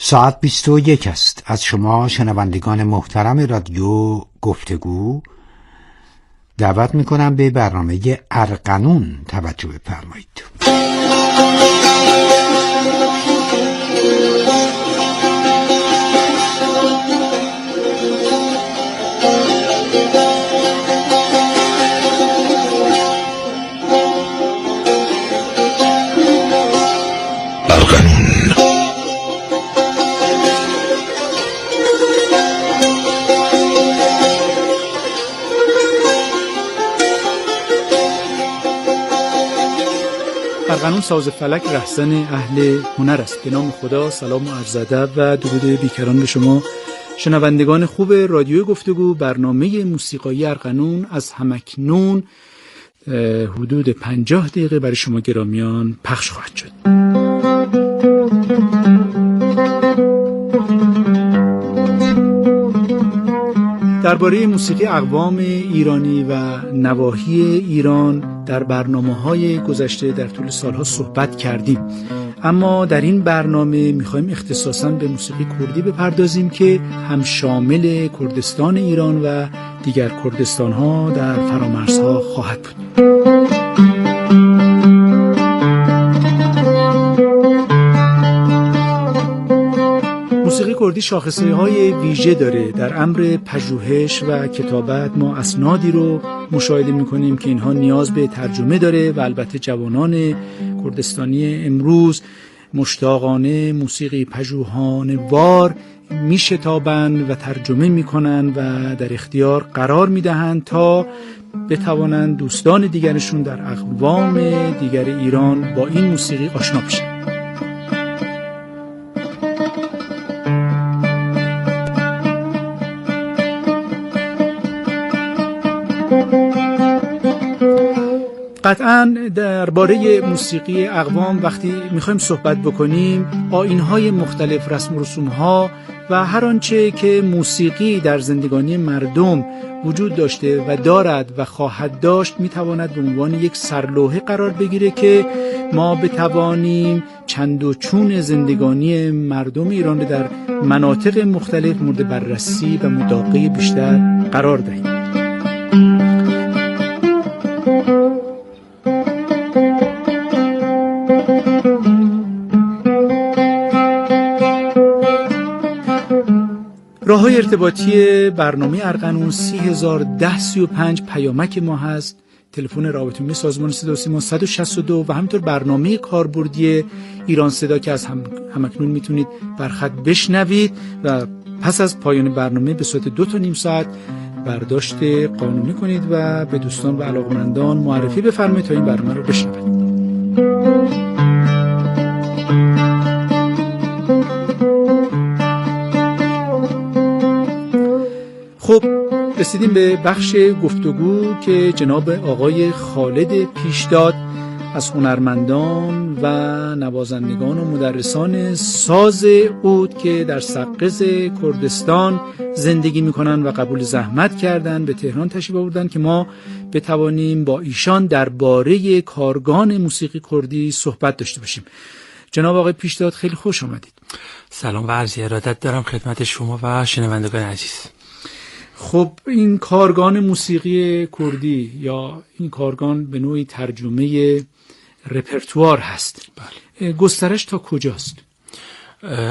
ساعت 21 است. از شما شنوندگان محترم رادیو گفتگو دعوت میکنم به برنامه ارغنون توجه بفرمایید. ارغنون ساز فلک رهزن اهل هنر است. به نام خدا، سلام و عرض ادب و درود بیکران به شما شنوندگان خوب رادیو گفتگو. برنامه موسیقایی ارغنون از همکنون حدود 50 دقیقه برای شما گرامیان پخش خواهد شد. درباره موسیقی اقوام ایرانی و نواحی ایران در برنامه‌های گذشته در طول سالها صحبت کردیم، اما در این برنامه می‌خوایم اختصاصاً به موسیقی کردی بپردازیم که هم شامل کردستان ایران و دیگر کردستان‌ها در فرامرزها خواهد بود. موسیقی کردی شاخصه‌های ویژه داره. در امر پژوهش و کتابت ما اسنادی رو مشاهده می‌کنیم که اینها نیاز به ترجمه داره و البته جوانان کردستانی امروز مشتاقانه موسیقی پژوهانه وار میشتابند و ترجمه می‌کنند و در اختیار قرار می‌دهند تا بتوانند دوستان دیگرشون در اقوام دیگر ایران با این موسیقی آشنا بشن. قطعاً درباره موسیقی اقوام وقتی میخوایم صحبت بکنیم، آیین‌های مختلف، رسم و رسوم‌ها و هر آنچه که موسیقی در زندگانی مردم وجود داشته و دارد و خواهد داشت میتواند به عنوان یک سرلوحه قرار بگیره که ما بتوانیم چند و چون زندگانی مردم ایران در مناطق مختلف مورد بررسی و مداقه بیشتر قرار دهیم. راه‌های ارتباطی برنامه ارغنون 301035 پیامک ما هست. تلفن رابطه عمومی سازمان صدا و سیما 162 و همینطور برنامه کاربردی ایران صدا که از همکنون میتونید بر خط بشنوید و پس از پایان برنامه به صورت 2 تا نیم ساعت برداشت قانونی کنید و به دوستان و علاقمندان معرفی بفرمایید تا این برنامه رو بشنوید. خب رسیدیم به بخش گفتگو که جناب آقای خالد پیشداد از هنرمندان و نوازندگان و مدرسان ساز عود که در سقز کردستان زندگی میکنن و قبول زحمت کردن به تهران تشریف آوردن که ما بتوانیم با ایشان درباره کارگان موسیقی کردی صحبت داشته باشیم. جناب آقای پیشداد خیلی خوش آمدید. سلام و عرض ارادت دارم خدمت شما و شنوندگان عزیز. خب این کارگان موسیقی کردی یا این کارگان به نوعی ترجمه رپرتوار هست. بله. گسترش تا کجاست؟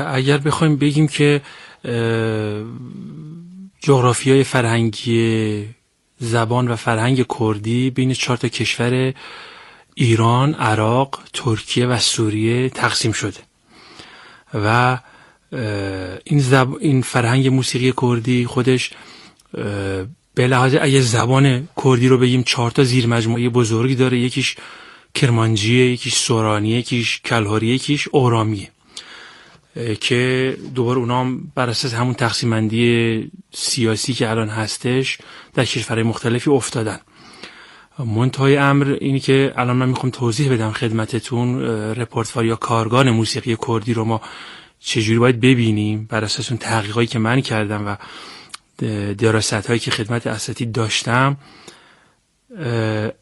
اگر بخوایم بگیم که جغرافیای فرهنگی زبان و فرهنگ کردی بین 4 تا کشور ایران، عراق، ترکیه و سوریه تقسیم شده و این فرهنگ موسیقی کردی خودش به لحاظ اگه زبان کردی رو بگیم 4 تا زیر مجموعه بزرگی داره. یکیش کرمانجیه، یکیش سورانیه، یکیش کلهاریه، یکیش اورامیه که دوباره اونا هم بر اساس همون تقسیم بندی سیاسی که الان هستش در کشورهای مختلفی افتادن. منتهای امر اینی که الان من میخوام توضیح بدم خدمتتون رپرتوار یا کارگان موسیقی کردی رو ما چجوری باید ببینیم بر اساس اون تحقیقاتی که من کردم و دراست‌هایی که خدمت اساتید داشتم.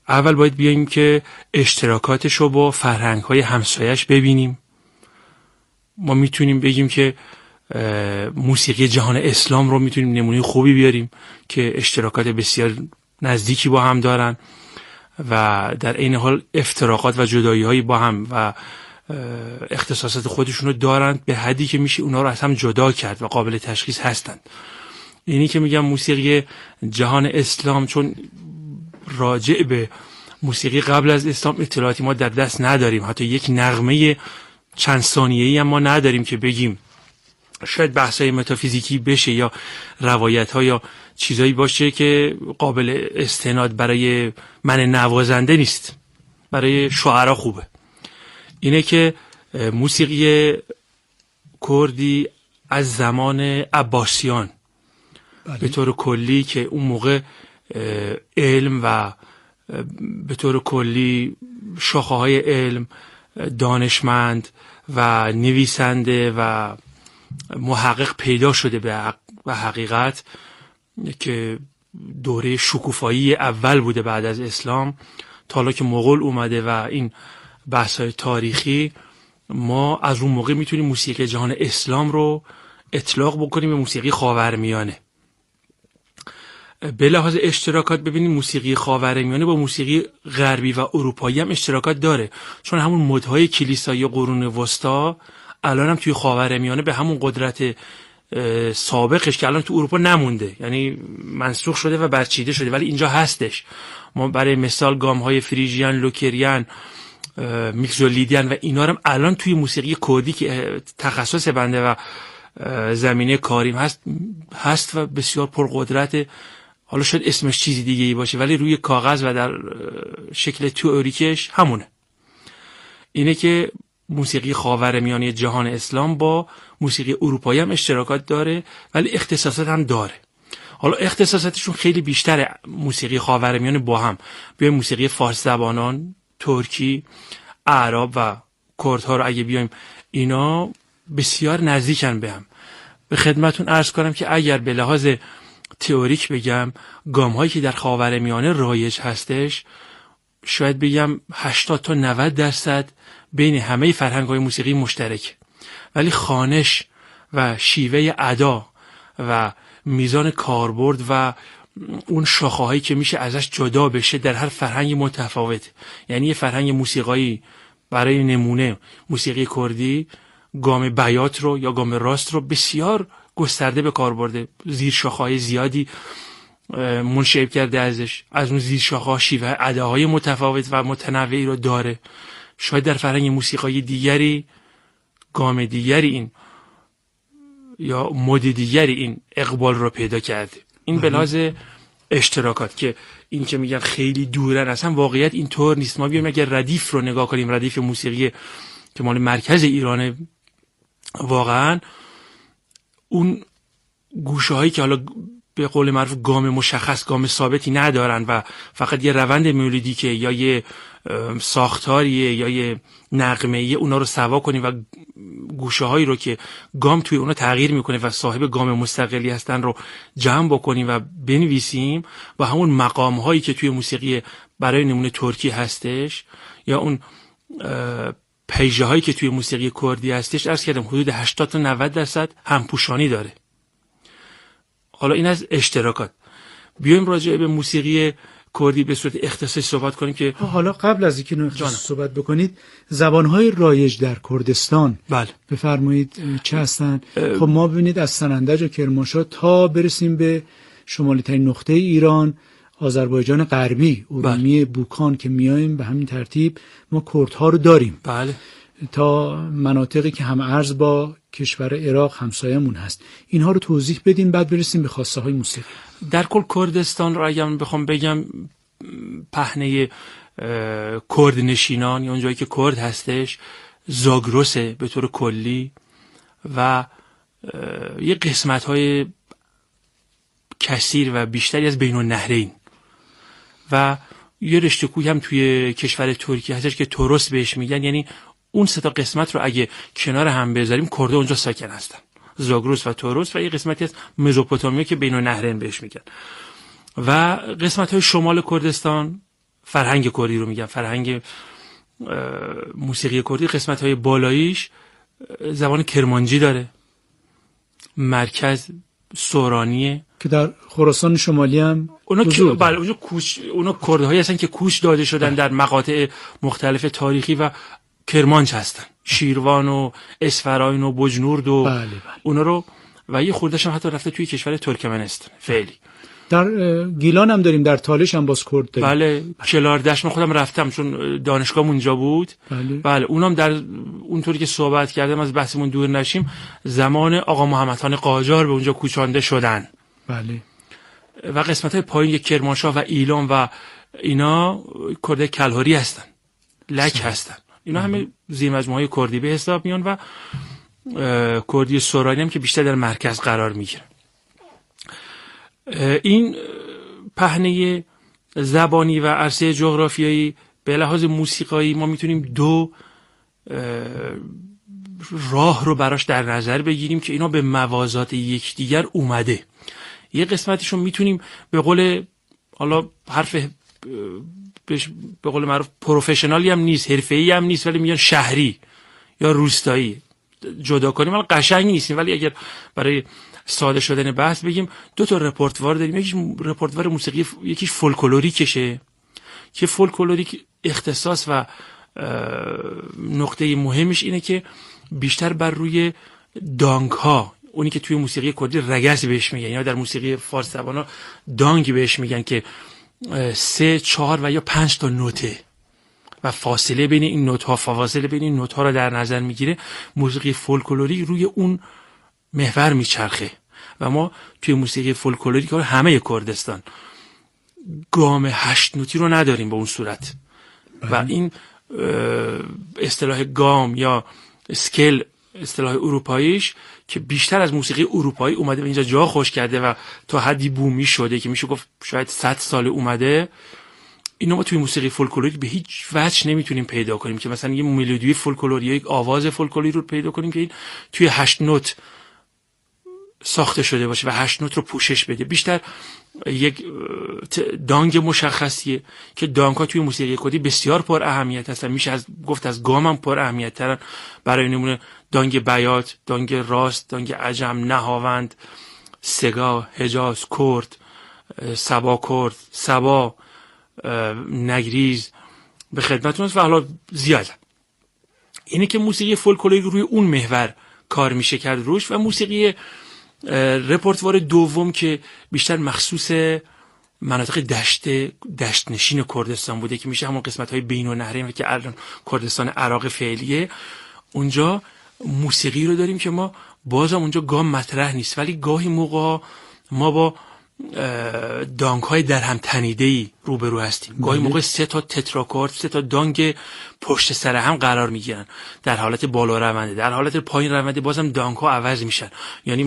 اول باید بیاییم که اشتراکاتش رو با فرهنگ‌های همسایش ببینیم. ما میتونیم بگیم که موسیقی جهان اسلام رو میتونیم نمونه خوبی بیاریم که اشتراکات بسیار نزدیکی با هم دارن و در عین حال افتراقات و جدایی‌هایی با هم و اختصاصات خودشون رو دارند به حدی که میشه اونا رو از هم جدا کرد و قابل تشخیص هستند. اینی که میگم موسیقی جهان اسلام چون راجع به موسیقی قبل از اسلام اطلاعاتی ما در دست نداریم، حتی یک نغمه چند ثانیه‌ای هم ما نداریم که بگیم شاید بحث‌های متافیزیکی بشه یا روایت‌ها یا چیزایی باشه که قابل استناد برای من نوازنده نیست، برای شاعرها خوبه. اینه که موسیقی کردی از زمان عباسیان به طور کلی که اون موقع علم و به طور کلی شاخه‌های علم، دانشمند و نویسنده و محقق پیدا شده به حقیقت که دوره شکوفایی اول بوده بعد از اسلام تا حالا که مغول اومده و این بحث‌های تاریخی، ما از اون موقع میتونیم موسیقی جهان اسلام رو اطلاق بکنیم به موسیقی خاورمیانه. به لحاظ اشتراکات ببینیم موسیقی خاورمیانه با موسیقی غربی و اروپایی هم اشتراکات داره، چون همون مدهای کلیسایی قرون وسطا الان هم توی خاورمیانه به همون قدرت سابقش که الان تو اروپا نمونده، یعنی منسوخ شده و برچیده شده، ولی اینجا هستش. ما برای مثال گام‌های فریژیان، لوکریان، میکزولیدیان و اینا هم الان توی موسیقی کردی که تخصص بنده و زمینه کاریم هست و بسیار پرقدرت. حالا شاید اسمش چیزی دیگه ای باشه ولی روی کاغذ و در شکل تئوریکش همونه. اینه که موسیقی خاورمیانه جهان اسلام با موسیقی اروپایی هم اشتراکات داره ولی اختصاصات هم داره. حالا اختصاصاتشون خیلی بیشتره. موسیقی خاورمیانه با هم بیایم موسیقی فارس زبانان، ترکی، اعراب و کردها رو اگه بیایم، اینا بسیار نزدیکن به هم. به خدمتون عرض کنم که اگر به لحاظ تئوریک بگم گام هایی که در خاورمیانه رایج هستش شاید بگم 80 تا 90% بین همه فرهنگ های موسیقی مشترک، ولی خوانش و شیوه ادا و میزان کاربرد و اون شاخه‌هایی که میشه ازش جدا بشه در هر فرهنگ متفاوت. یعنی یه فرهنگ موسیقایی برای نمونه موسیقی کردی گام بیات رو یا گام راست رو بسیار گسترده به کار برده، زیر شاخه‌های زیادی منشعب کرده ازش، از اون زیر شاخه‌ها شیوه اداهای متفاوت و متنوعی رو داره. شاید در فرهنگ موسیقایی دیگری گام دیگری این یا مد دیگری این اقبال رو پیدا کرده. این به لحاظ اشتراکات که این که میگن خیلی دورن، اصلا واقعیت اینطور نیست. ما بیایم اگر ردیف رو نگاه کنیم، ردیف موسیقی که مال مرکز ایرانه، واقعا اون گوشه هایی که حالا به قول معروف گام مشخص، گام ثابتی ندارن و فقط یه روند ملودیکه یا یه ساختاریه یا یه نغمه‌ایه، اونا رو سوا کنیم و گوشه هایی رو که گام توی اونا تغییر میکنه و صاحب گام مستقلی هستن رو جمع بکنیم و بنویسیم و همون مقام هایی که توی موسیقی برای نمونه ترکی هستش یا اون پیجه هایی که توی موسیقی کردی هستش، عرض کردم حدود 80 تا 90% همپوشانی داره. حالا این از اشتراکات. بیایم راجع به موسیقی کردی به صورت اختصاصی صحبت کنیم که حالا قبل از اینکه اختصاصی صحبت بکنید، زبانهای رایج در کردستان بله بفرمایید چه هستن؟ خب ما ببینید از سنندج و کرمانشاه تا برسیم به شمالی ترین نقطه ایران، آذربایجان غربی، ارومیه، بوکان که میایم به همین ترتیب ما کردها رو داریم. بله. تا مناطقی که هم ارز با کشور عراق همسایمون هست. اینها رو توضیح بدین بعد برسیم به خواسته های موسیقی. در کل کردستان رو اگر بخوام بگم پهنه کرد نشینان یا اونجایی که کرد هستش زاگرسه به طور کلی و یه قسمت های کثیر و بیشتری از بین النهرین و یه رشته کوهی هم توی کشور ترکیه هستش که تورس بهش میگن. یعنی اون سه تا قسمت رو اگه کنار هم بذاریم کرده اونجا ساکن هستن، زاگرس و تورس و یه قسمتی از مزوپوتامیا که بین النهرین بهش میگن. و قسمت های شمال کردستان فرهنگ کردی رو میگن، فرهنگ موسیقی کردی قسمت های بالاییش زبان کرمانجی داره مرکز سورانیه که در خراسان شمالی هم اونا کردهایی هستن که کوچ داده شدن در مقاطع مختلف تاریخی و کرمانش هستن، شیروان و اصفهان و بجنورد و اونا رو، و یه خورده‌ش هم حتی رفته توی کشور ترکمنستان فعلی. در گیلان هم داریم، در تالش هم باز کرد داریم. بله، کلاردش من خودم رفتم چون دانشگاهم اونجا بود. بله اونم در اونطوری که صحبت کردم از بحثمون دور نشیم، زمان آقا محمد خان قاجار به اونجا کوچانده شدن. بله. و قسمت‌های پایین کرمانشاه و ایلام و اینا کرد کلهری هستن، لک هستن. اینا همه زیر مجموعه کردی به حساب میان و کردی سورانی هم که بیشتر در مرکز قرار میگیره. این پهنه زبانی و عرصه جغرافیایی به لحاظ موسیقایی ما میتونیم دو راه رو براش در نظر بگیریم که اینا به موازات یکدیگر اومده. یه قسمتشون میتونیم به قول، حالا حرف به قول معروف پروفشنالی هم نیست، حرفه‌ای هم نیست، ولی میگن شهری یا روستایی جدا کنیم، ولی قشنگ نیستیم. ولی اگر برای ساده شدن بحث بگیم دو تا رپورتوار داریم، یکیش رپورتوار موسیقی، یکیش فولکلوریکشه که فولکلوریک اختصاص و نقطه مهمش اینه که بیشتر بر روی دانگ ها، اونی که توی موسیقی کردی رگز بهش میگن یا در موسیقی فارسی زبانا دانگ بهش میگن، که 3 4 و یا 5 تا نوته و فاصله بین این نوت ها، فواصل بین این نوت ها رو در نظر میگیره. موسیقی فولکلوریک روی اون محور میچرخه و ما توی موسیقی فولکلوریک همه کردستان گام 8 نوتی رو نداریم به اون صورت. و این اصطلاح گام یا اسکل، اصطلاح اروپاییش که بیشتر از موسیقی اروپایی اومده و اینجا جا خوش کرده و تا حدی بومی شده که میشه گفت شاید 100 سال اومده، اینو ما توی موسیقی فولکلوریک به هیچ وجه نمیتونیم پیدا کنیم که مثلا یه ملودی فولکلوری یا یک آواز فولکلوری رو پیدا کنیم که این توی 8 نوت ساخته شده باشه و 8 نوت رو پوشش بده. بیشتر یک دانگ مشخصیه که دانگ ها توی موسیقی کردی بسیار پر اهمیت هستن، میشه از گفت از گام هم پر اهمیت ترن. برای نمونه دانگ بیات، دانگ راست، دانگ عجم، نهاوند، سگا، حجاز، کرد، سبا کرد، سبا، نگریز به خدمتتون است و حالا زیاد. اینه که موسیقی فولکلوریک روی اون محور کار میشه کرد روش. و موسیقی رپورتوار دوم که بیشتر مخصوص مناطق دشت نشین کردستان بوده که میشه همون قسمت‌های بین النهرین که الان کردستان عراق فعلیه، اونجا موسیقی رو داریم که ما بازم اونجا گام مطرح نیست، ولی گاهی موقع ما با دانگ‌های در هم تنیده‌ای روبرو هستیم. گاهی موقع 3 تا تتراکورد، 3 تا دانگ پشت سر هم قرار میگیرن در حالت بالا رونده. در حالت پایین رونده بازم دانگ‌ها عوض میشن. یعنی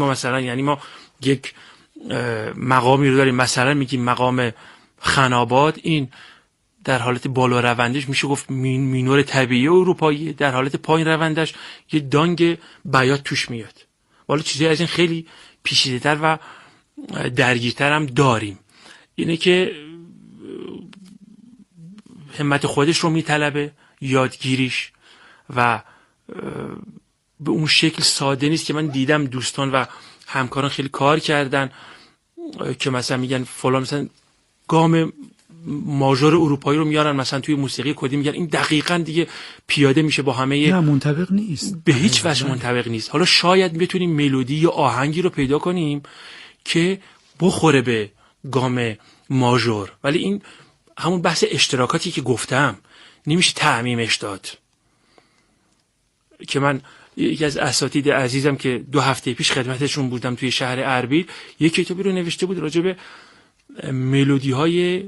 ما یک مقامی رو داریم، مثلا میگیم مقام خناباد، این در حالت بالا روندش میشه گفت مینور طبیعی اروپایی، در حالت پایین روندش یه دانگ بیات توش میاد. والا چیزی از این خیلی پیچیده‌تر و درگیرتر هم داریم. اینه که همت خودش رو میطلبه، یادگیریش، و به اون شکل ساده نیست که من دیدم دوستان و همکاران خیلی کار کردن که مثلا میگن فلان مثلا گام ماژور اروپایی رو میارن مثلا توی موسیقی کردی، میگن این دقیقاً دیگه پیاده میشه با همه، نه منطبق نیست، به هیچ وجه منطبق نیست. حالا شاید بتونیم ملودی یا آهنگی رو پیدا کنیم که بخوره به گام ماژور، ولی این همون بحث اشتراکاتی که گفتم نمیشه تعمیمش داد. که من یکی از اساتید عزیزم که 2 هفته پیش خدمتشون بودم توی شهر اربیل، یک کتابی رو نوشته بود راجع به ملودی های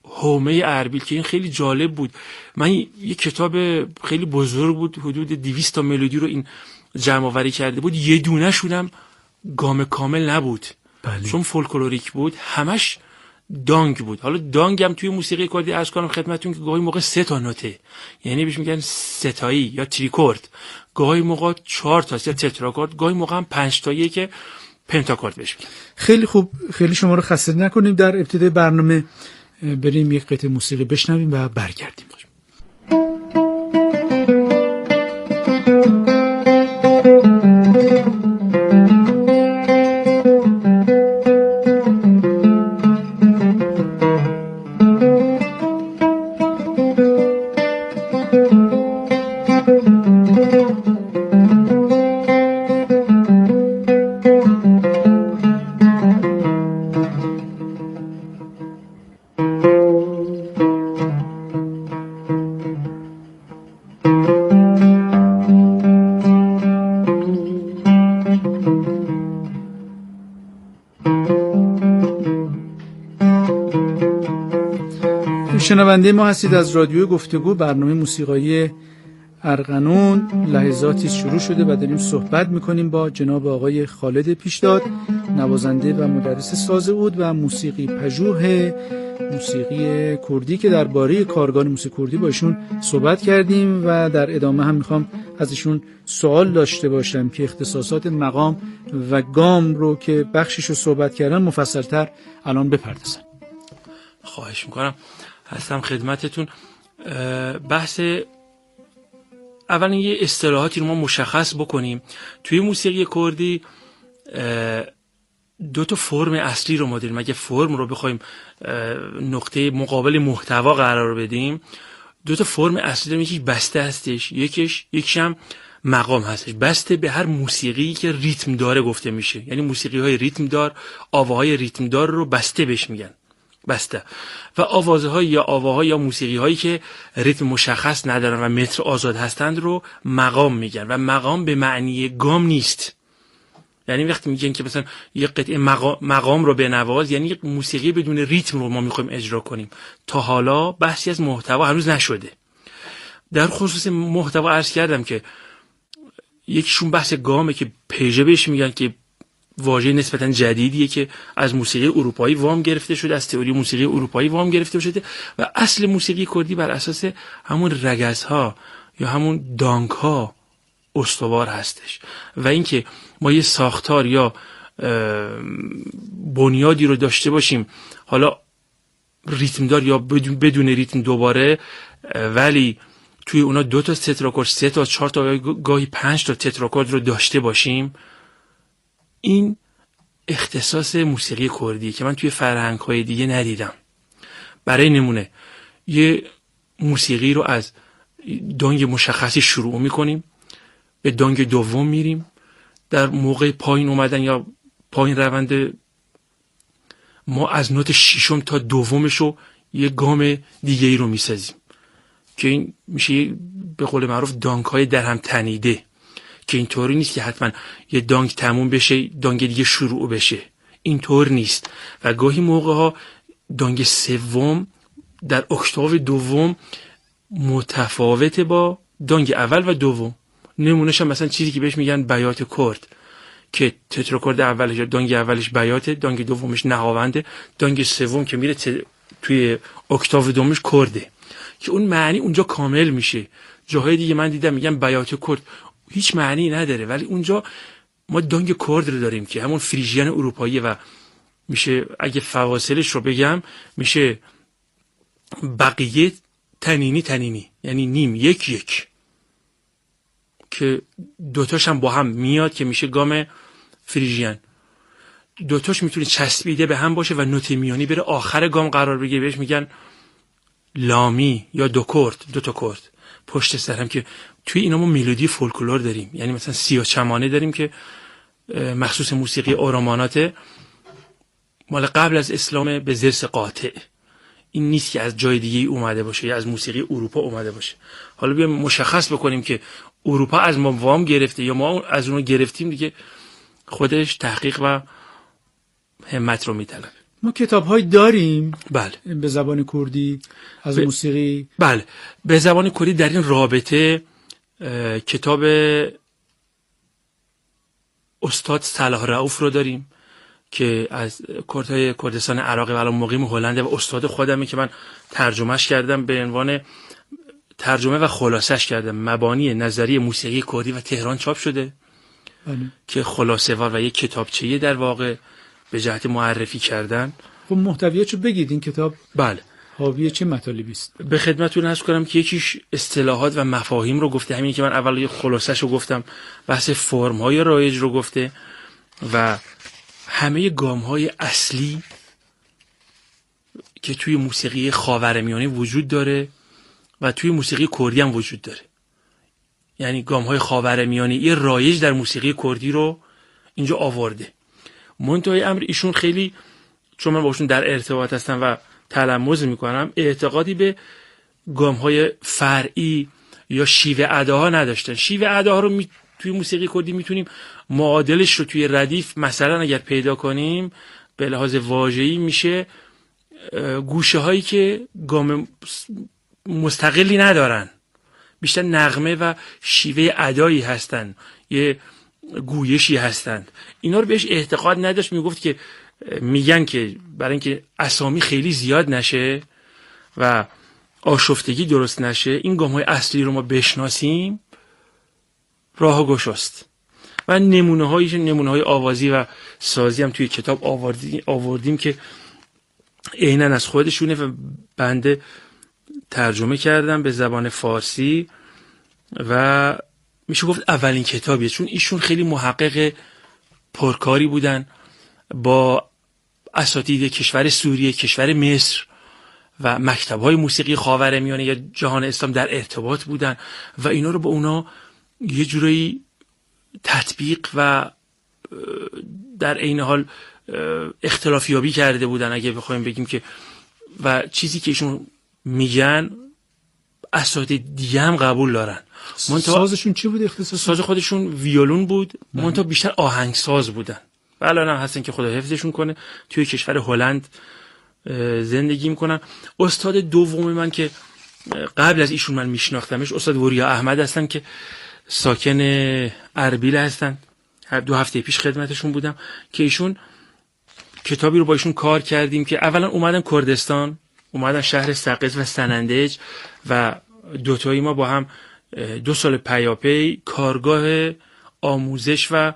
حومه اربیل که این خیلی جالب بود. من یک کتاب خیلی بزرگ بود، حدود 200 تا ملودی رو این جمع آوری کرده بود، یه دونه شونم گام کامل نبود. چون فولکلوریک بود همش دانگ بود. حالا دانگ هم توی موسیقی کردی عرض کنم خدمتتون که گاهی موقع 3 تا نوته، یعنی بهش میگن ستایی یا تریکورد، گاهی موقع 4 تا یا تتراکورد، گاهی موقع هم 5 تاییه که پنتاکورد بهش میگن. خیلی خوب، خیلی شما رو خسته نکنیم. در ابتدای برنامه بریم یک قطعه موسیقی بشنویم و برگردیم. شنونده ما هستید از رادیو گفتگو، برنامه موسیقایی ارغنون. لحظاتی شروع شده و داریم صحبت میکنیم با جناب آقای خالد پیشداد، نوازنده و مدرس ساز عود و موسیقی پژوه موسیقی کردی، که درباره کارگان موسیقی کردی با ایشون صحبت کردیم و در ادامه هم میخوام از ایشون سوال داشته باشم که اختصاصات مقام و گام رو که بخشیشو صحبت کردن مفصل‌تر الان بپردازن. خواهش میکنم، هستم خدمتتون. بحث اولا یه اصطلاحاتی رو ما مشخص بکنیم. توی موسیقی کردی دو تا فرم اصلی رو ما داریم. اگه فرم رو بخوایم نقطه مقابل محتوا قرار بدیم، دو تا فرم اصلی داریم. یکی بسته هستش، یکیش هم مقام هستش. بسته به هر موسیقی که ریتم داره گفته میشه، یعنی موسیقی های ریتم دار، آواهای ریتم دار رو بسته بهش میگن، بسته. و آوازهای یا آواها یا موسیقی هایی که ریتم مشخص ندارن و متر آزاد هستند رو مقام میگن. و مقام به معنی گام نیست. یعنی وقتی میگن که مثلا یه قطعه مقام رو بنواز، یعنی یک موسیقی بدون ریتم رو ما میخوایم اجرا کنیم. تا حالا بحثی از محتوا هنوز نشده. در خصوص محتوا عرض کردم که یکیشون بحث گامه که پیژه بهش میگن، که واژه نسبتا جدیدیه که از موسیقی اروپایی وام گرفته شده، از تئوری موسیقی اروپایی وام گرفته شده و اصل موسیقی کردی بر اساس همون رگزها یا همون دانگها استوار هستش. و اینکه ما یه ساختار یا بنیادی رو داشته باشیم، حالا ریتم دار یا بدون ریتم دوباره، ولی توی اونا 2 تا تتراکورد، 3 تا 4 تا گاهی 5 تا تتراکورد رو داشته باشیم، این اختصاص موسیقی کردیه که من توی فرهنگ‌های دیگه ندیدم. برای نمونه یه موسیقی رو از دانگ مشخصی شروع میکنیم، به دانگ دوم میریم، در موقع پایین اومدن یا پایین روند ما از نوت ششم تا دومشو یه گام دیگه ای رو میسازیم که این میشه به قول معروف دانگ های در هم تنیده، که اینطوری نیست که حتما یه دانگ تموم بشه دانگ دیگه شروع بشه، اینطور نیست. و گاهی موقع ها دانگ سوم در اکتاو دوم متفاوته با دانگ اول و دوم. نمونهش هم مثلا چیزی که بهش میگن بیات کرد، که تتراکورد اولش دانگ اولش بیاته، دانگ دومش نهاونده، دانگ سوم که میره توی اکتاو دومش کرده، که اون معنی اونجا کامل میشه. جاهای دیگه من دیدم میگن بیات کرد، هیچ معنی نداره، ولی اونجا ما دانگ کرد رو داریم که همون فریژیان اروپایی و میشه اگه فواصلش رو بگم میشه بقیه تنینی، یعنی نیم یک که دوتاش هم با هم میاد که میشه گام فریژیان. دوتاش میتونه چسبیده به هم باشه و نوت میانی بره آخر گام قرار بگیره، بهش میگن لامی یا دو تا کرد پشت سر هم، که توی اینا ما ملودی فولکلور داریم. یعنی مثلا سیاه چمانه داریم که مخصوص موسیقی اورامانات مال قبل از اسلام، به زرس قاطع. این نیست که از جای دیگه اومده باشه یا از موسیقی اروپا اومده باشه. حالا بیایم مشخص بکنیم که اروپا از ما وام گرفته یا ما از اونو گرفتیم، دیگه خودش تحقیق و همت رو میطلبه. ما کتاب‌های داریم بله به زبان کردی از موسیقی. بله به زبان کردی در این رابطه کتاب استاد صلاح رؤوف رو داریم که از کردهای کردستان عراق و الان مقیم هلنده و استاد خودمه که من ترجمهش کردم به عنوان ترجمه و خلاصش کردم. مبانی نظری موسیقی کردی و تهران چاپ شده که خلاصه وار و یک کتابچه‌ای در واقع به جهت معرفی کردن. خب محتویاتشو بگید این کتاب. بله حاوی چه مطالبی است؟ به خدمتتون عرض کنم که یکیش اصطلاحات و مفاهیم رو گفته، همین که من اول یه خلاصه‌شو گفتم، بحث فرم‌های رایج رو گفته و همه گام‌های اصلی که توی موسیقی خاورمیانه وجود داره و توی موسیقی کردی هم وجود داره. یعنی گام‌های خاورمیانه یه رایج در موسیقی کردی رو اینجا آورده. منتهای امر ایشون خیلی، چون من باشون در ارتباط هستم و تلمذ میکنم، اعتقادی به گام‌های فرعی یا شیوه اداها نداشتن. شیوه اداها رو توی موسیقی کردی میتونیم معادلش رو توی ردیف مثلا اگر پیدا کنیم به لحاظ واژه‌ای میشه گوشه هایی که گام مستقلی ندارن، بیشتر نغمه و شیوه ادایی هستن، یه گویشی هستند. اینا رو بهش اعتقاد نداشت. میگفت که میگن که برای اینکه اسامی خیلی زیاد نشه و آشفتگی درست نشه، این گام‌های اصلی رو ما بشناسیم راه گشاست. و نمونه‌های آوازی و سازی هم توی کتاب آوردیم که عیناً از خودشونه و بنده ترجمه کردم به زبان فارسی و میشه گفت اولین کتابیه، چون ایشون خیلی محقق پرکاری بودن، با اساتید کشور سوریه، کشور مصر و مکتب‌های موسیقی خاورمیانه یا جهان اسلام در ارتباط بودن و اینا رو با اونا یه جورایی تطبیق و در عین حال اختلافیابی کرده بودن، اگه بخوایم بگیم که، و چیزی که ایشون میگن اساتید دیگه هم قبول دارن. سازشون چی بود اختصاص؟ ساز خودشون ویولون بود، منتها بیشتر آهنگساز بودن و الان هم هستن که خدا حفظشون کنه، توی کشور هلند زندگی میکنن. استاد دوم من که قبل از ایشون من میشناختمش استاد وریا احمد هستن که ساکن اربیل هستن. 2 هفته پیش خدمتشون بودم که ایشون کتابی رو با ایشون کار کردیم که اولا اومدن کردستان، اومدن شهر سقز و سنندج و دوتایی ما با هم 2 سال پیاپی کارگاه آموزش و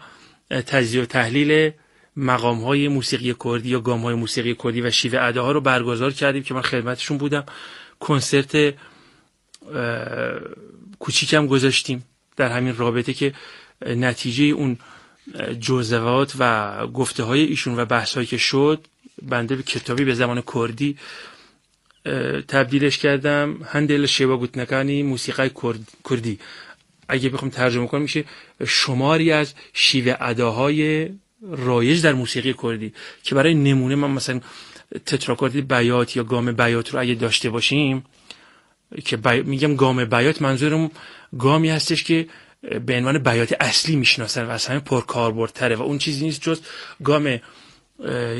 تجزیه و تحلیل مقام‌های موسیقی کردی یا گام‌های موسیقی کردی و شیوه اداها رو برگزار کردیم که من خدمتشون بودم. کنسرت کوچیکم گذاشتیم در همین رابطه که نتیجه اون جزئیات و گفته‌های ایشون و بحث‌هایی که شد بنده به کتابی به زبان کردی تبدیلش کردم. هندل شیوا گوتنکانی موسیقی کردی، اگه بخوام ترجمه کنم میشه شماری از شیوه اداهای رایج در موسیقی کردی، که برای نمونه من مثلا تتراکورد بیات یا گام بیات رو اگه داشته باشیم که میگم گام بیات، منظورم گامی هستش که به عنوان بیات اصلی میشناسن و اصلا پرکاربردتره و اون چیزی نیست جز گام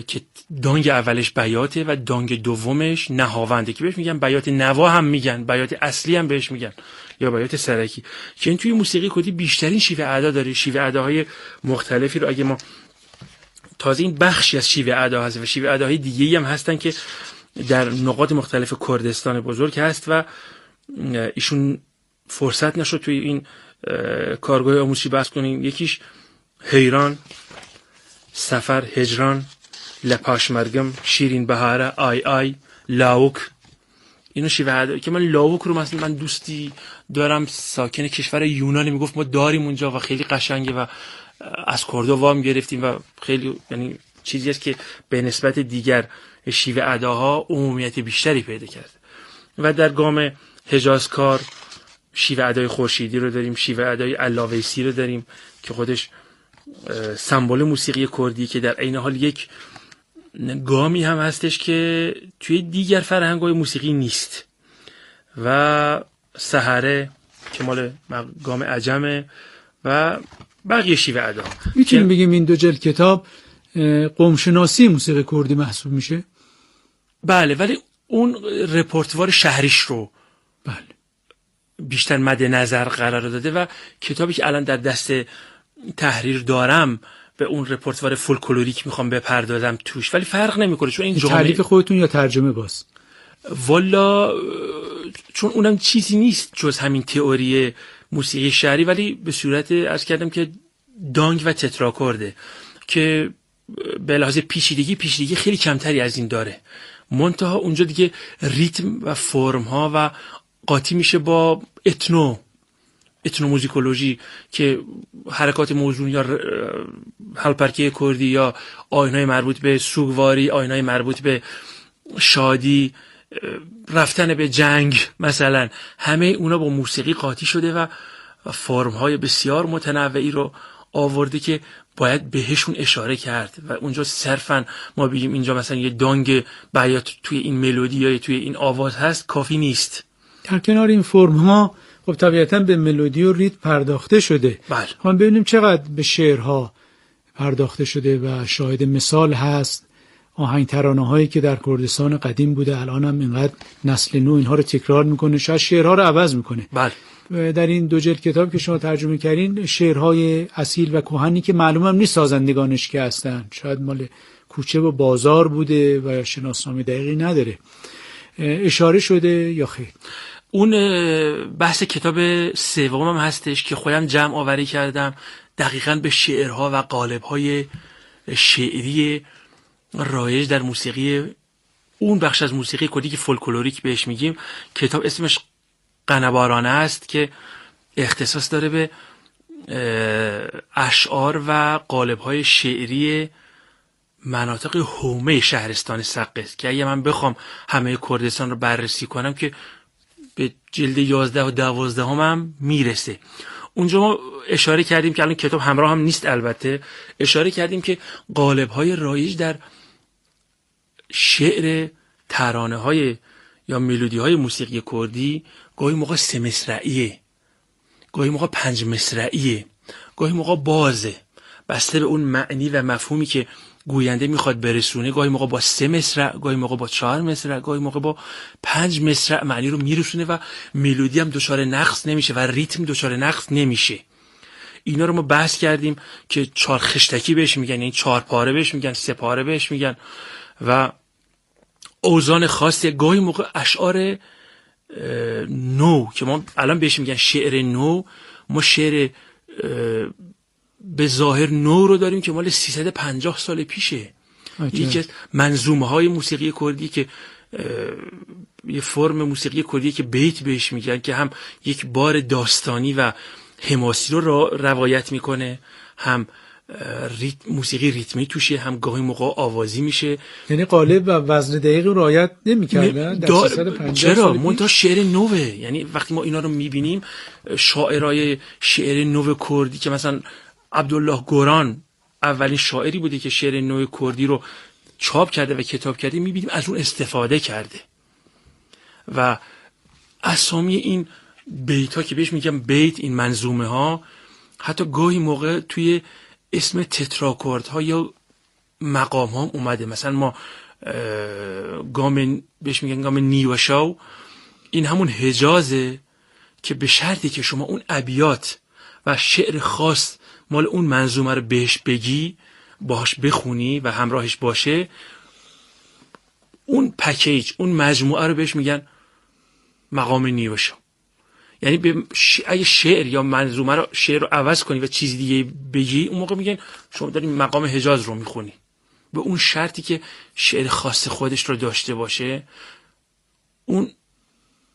که دانگ اولش بیاته و دانگ دومش نهاونده که بهش میگن بیات نوا هم میگن، بیات اصلی هم بهش میگن یا بیات سرکی، که این توی موسیقی کردی بیشترین شیوه ادا داره. شیوه اداهای مختلفی رو اگه ما تازه این بخشی از شیوه ادا هست و شیوه اداهای دیگه‌ای هم هستن که در نقاط مختلف کردستان بزرگ هست و ایشون فرصت نشد توی این کارگاه آموزشی بحث کنیم. یکیش حیران، سفر، هجران، لپاشمرگم، شیرین بهاره، آی آی، لاوک. اینو شیوه ادا که من لاوک رو مثلا من دوستی دارم ساکن کشور یونان، میگفت ما داریم اونجا و خیلی قشنگه و از کردو وام گرفتیم و خیلی یعنی چیزی است که به نسبت دیگر شیوه اداها عمومیت بیشتری پیدا کرده. و در گام حجازکار شیوه ادای خورشیدی رو داریم، شیوه ادای علاویسی رو داریم که خودش سمبل موسیقی کردی که در عین حال یک گامی هم هستش که توی دیگر فرهنگ‌های موسیقی نیست. و سحره که مال گام عجمه و بقیه شیوه ادا. میتونیم بگیم این 2 جلد کتاب قومشناسی موسیقی کردی محسوب میشه؟ بله، ولی اون رپورتوار شهریش رو بله بیشتر مد نظر قرار داده و کتابی که الان در دست تحریر دارم به اون رپورتوار فولکلوریک میخوام بپردازم توش، ولی فرق نمیکنه چون این تالیف خودتون یا ترجمه باز؟ والا چون اونم چیزی نیست جز همین تئوری موسیقی شعری، ولی به صورت عرض کردم که دانگ و تتراکورده که به لحاظ پیچیدگی خیلی کمتری از این داره، منتها اونجا دیگه ریتم و فرم ها و قاطی میشه با اتنوموزیکولوژی که حرکات موزون یا هلپرکی کردی یا آیین‌های مربوط به سوگواری، آیین‌های مربوط به شادی، رفتن به جنگ مثلا، همه اونا با موسیقی قاطی شده و فرم‌های بسیار متنوعی رو آورده که باید بهشون اشاره کرد و اونجا صرفاً ما بگیم اینجا مثلا یه دانگ بیات توی این ملودی یا توی این آواز هست کافی نیست. در کنار این فرم‌ها خب طبیعتاً به ملودی و ریتم پرداخته شده. بله. خب ببینیم چقدر به شعرها پرداخته شده و شاهد مثال هست آهنگ ترانه هایی که در کردستان قدیم بوده الان هم اینقدر نسل نو اینها رو تکرار میکنه، شاید شعرها رو عوض میکنه. بله. در این 2 جلد کتاب که شما ترجمه کردین شعرهای اصیل و کهنی که معلوم هم نیست سازندگانش که هستن، شاید مال کوچه و بازار بوده و شناسنامه دقیقی نداره، اشاره شده یا خیر؟ اون بحث کتاب سومم هستش که خودم جمع آوری کردم دقیقاً به شعرها و قالب‌های شعری رایج در موسیقی، اون بخش از موسیقی کردی که فولکلوریک بهش میگیم. کتاب اسمش قنبارانه است که اختصاص داره به اشعار و قالب‌های شعری مناطق حومه شهرستان سقه که اگه من بخوام همه کردستان رو بررسی کنم که به جلد 11 و 12 هم میرسه. اونجا ما اشاره کردیم که الان کتاب همراه هم نیست، البته اشاره کردیم که قالب‌های رایج در شعر، ترانه‌های یا ملودی‌های موسیقی کردی گاهی موقع 3 مصرعیه، گاهی موقع 5 مصرعیه، گاهی موقع بازه، بسته به اون معنی و مفهومی که گوینده میخواد برسونه. گاهی موقع با 3 مصرع، گاهی موقع با 4 مصرع، گاهی موقع با 5 مصرع معنی رو میرسونه و ملودی هم دچار نقص نمیشه و ریتم دچار نقص نمیشه. اینا رو ما بحث کردیم که 4 خشتکی بهش میگن، یعنی 4 پاره بهش میگن، 3 پاره بهش میگن و اوزان خاصی. گاهی موقع اشعار نو که ما الان بهش میگن شعر نو، ما شعر به ظاهر نو رو داریم که مال 350 سال پیشه. یکی از منظومه های موسیقی کردی که یه فرم موسیقی کردی که بیت بهش میگن که هم یک بار داستانی و حماسی رو روایت میکنه، هم موسیقی ریتمی توشه، هم گاهی موقع آوازی میشه. یعنی قالب و وزن دقیق رعایت نمی‌کردن در 350 چرا؟ منتها شعر نوه. یعنی وقتی ما اینا رو میبینیم، شاعرای شعر نو کردی که مثلا عبدالله گوران اولین شاعری بوده که شعر نو کردی رو چاپ کرده و کتاب کرده، میبینیم از اون استفاده کرده و اسامی این بیت ها که بهش میگم بیت، این منظومه ها، حتی گاهی موقع توی اسم تتراکورد ها یا مقام ها اومده. مثلا ما گام بهش میگن گام نیوشاو، این همون حجازه که به شرطی که شما اون ابیات و شعر خاص مال اون منظومه رو بهش بگی، باهاش بخونی و همراهش باشه، اون پکیج، اون مجموعه رو بهش میگن مقام نیوشاو. یعنی اگه شعر یا منظومه رو شعر رو عوض کنی و چیزی دیگه بگی، اون موقع میگن شما داری مقام حجاز رو میخونی، به اون شرطی که شعر خاص خودش رو داشته باشه، اون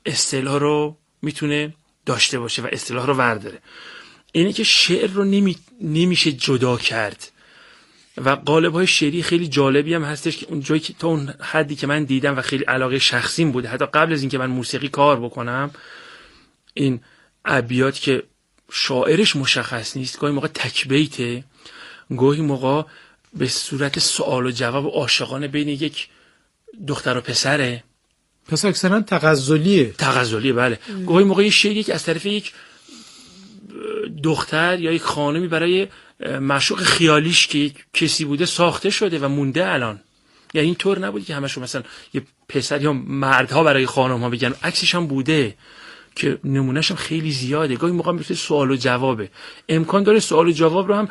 اصطلاح رو میتونه داشته باشه و اصطلاح رو ورداره. اینه که شعر رو نمیشه جدا کرد و قالب‌های شعری خیلی جالبی هم هستش که اون جایی که تا اون حدی که من دیدم و خیلی علاقه شخصیم بوده، حتی قبل از اینکه من موسیقی کار بکنم، این ابیات که شاعرش مشخص نیست، گاهی موقع تکبیته، گاهی موقع به صورت سوال و جواب عاشقانه بین یک دختر و پسره، پس اکثرا تغزلیه. بله. گاهی موقع یه شعری که از طرف یک دختر یا یک خانمی برای معشوق خیالیش که یک کسی بوده ساخته شده و مونده الان. یعنی این طور نبوده که همشون مثلا یه پسر یا مردها برای خانم ها بگن، عکسش هم بوده که نمونهش هم خیلی زیاده. گاهی موقع مثل سوال و جوابه، امکان داره سوال و جواب رو هم